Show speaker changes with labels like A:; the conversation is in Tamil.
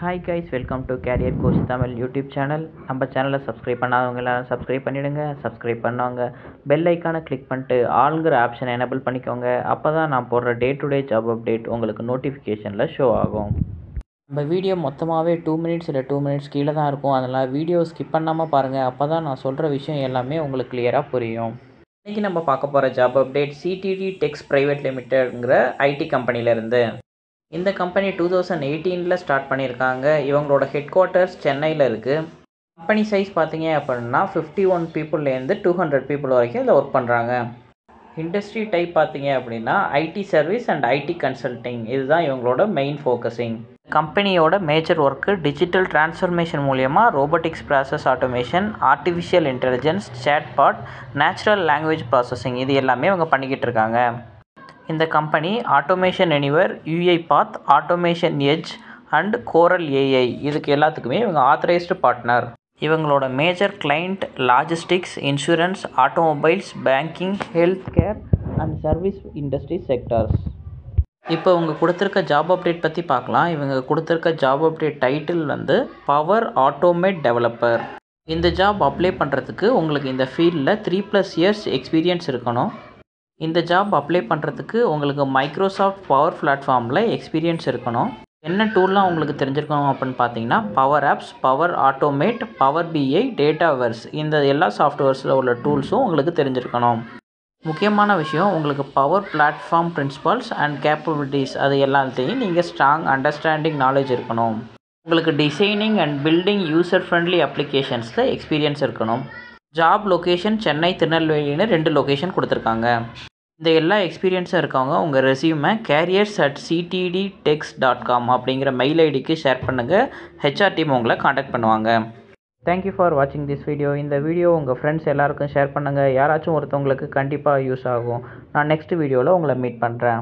A: Hi guys, welcome to Career Coach Tamil YouTube channel. நம்ம சேனலை சப்ஸ்கிரைப் பண்ணாதவங்க எல்லாரும் சப்ஸ்கிரைப் பண்ணிடுங்க. சப்ஸ்கிரைப் பண்ணவங்க பெல் ஐக்கானை கிளிக் பண்ணிட்டு ஆல்ங்கிற ஆப்ஷனை எனேபிள் பண்ணிக்கோங்க. அப்போ தான் நான் போடுற day to day job update உங்களுக்கு நோட்டிஃபிகேஷனில் ஷோ ஆகும். நம்ம வீடியோ மொத்தமாகவே 2 மினிட்ஸ் இல்லை 2 மினிட்ஸ் கீழே தான் இருக்கும். அதனால் வீடியோ ஸ்கிப் பண்ணாமல் பாருங்கள். அப்போ தான் நான் சொல்கிற விஷயம் எல்லாமே உங்களுக்கு கிளியராக புரியும். இன்றைக்கி நம்ம பார்க்க போகிற ஜாப் அப்டேட் சிடிடி டெக்ஸ் பிரைவேட் லிமிடெட்ங்கிற ஐடி கம்பெனிலேருந்து. இந்த கம்பெனி 2018 ஸ்டார்ட் பண்ணியிருக்காங்க. இவங்களோட ஹெட் குவார்ட்டர்ஸ் சென்னையில் இருக்குது. கம்பெனி சைஸ் பார்த்தீங்க அப்படின்னா 51 பீப்புள்லேருந்து 200 பீப்புள் வரைக்கும் இதில் ஒர்க் பண்ணுறாங்க. இண்டஸ்ட்ரி டைப் பார்த்தீங்க அப்படின்னா IT service and IT consulting, இதுதான் இவங்களோட மெயின் ஃபோக்கஸிங். கம்பெனியோட மேஜர் ஒர்க்கு டிஜிட்டல் டிரான்ஸ்ஃபர்மேஷன் மூலயமா robotics process automation, artificial intelligence, chatbot, natural language processing, இது எல்லாமே இவங்க பண்ணிக்கிட்டு இருக்காங்க. இந்த company Automation Anywhere, UiPath, Automation Edge and Coral AI, இதுக்கு எல்லாத்துக்குமே இவங்க ஆத்தரைஸ்டு பார்ட்னர். இவங்களோட major client logistics, insurance, automobiles, banking, health care and service industry sectors. இப்போ இவங்க கொடுத்துருக்க ஜாப் அப்டேட் பற்றி பார்க்கலாம். இவங்க கொடுத்துருக்க ஜாப் அப்டேட் டைட்டில் வந்து பவர் ஆட்டோமேட் டெவலப்பர். இந்த ஜாப் அப்ளை பண்ணுறதுக்கு உங்களுக்கு இந்த ஃபீல்டில் 3+ இயர்ஸ் எக்ஸ்பீரியன்ஸ் இருக்கணும். இந்த ஜாப் அப்ளை பண்ணுறதுக்கு உங்களுக்கு மைக்ரோசாஃப்ட் பவர் பிளாட்ஃபார்மில் எக்ஸ்பீரியன்ஸ் இருக்கணும். என்ன டூல்லாம் உங்களுக்கு தெரிஞ்சிருக்கணும் அப்படின்னு பார்த்தீங்கன்னா Power Apps, Power Automate, Power BI, Dataverse, இந்த எல்லா சாஃப்ட்வேர்ஸில் உள்ள டூல்ஸும் உங்களுக்கு தெரிஞ்சிருக்கணும். முக்கியமான விஷயம், உங்களுக்கு power platform principles and capabilities, அது எல்லாத்தையும் நீங்கள் ஸ்ட்ராங் அண்டர்ஸ்டாண்டிங் நாலேஜ் இருக்கணும். உங்களுக்கு designing and building user friendly அப்ளிகேஷன்ஸில் எக்ஸ்பீரியன்ஸ் இருக்கணும். ஜாப் லொக்கேஷன் சென்னை, திருநெல்வேலின்னு 2 லொக்கேஷன் கொடுத்துருக்காங்க. இந்த எல்லா எக்ஸ்பீரியன்ஸும் இருக்கவங்க உங்கள் ரெஸ்யூமை careers@ctdtex.com அப்படிங்கிற மெயில் ஐடிக்கு ஷேர் பண்ணுங்கள். ஹெச்ஆர் டீம் உங்களை காண்டாக்ட் பண்ணுவாங்க. தேங்க்யூ ஃபார் வாட்சிங் திஸ் வீடியோ. இந்த வீடியோ உங்கள் ஃப்ரெண்ட்ஸ் எல்லாருக்கும் ஷேர் பண்ணுங்கள். யாராச்சும் ஒருத்தவங்களுக்கு கண்டிப்பாக யூஸ் ஆகும். நான் நெக்ஸ்ட் வீடியோவில் உங்களை மீட் பண்ணுறேன்.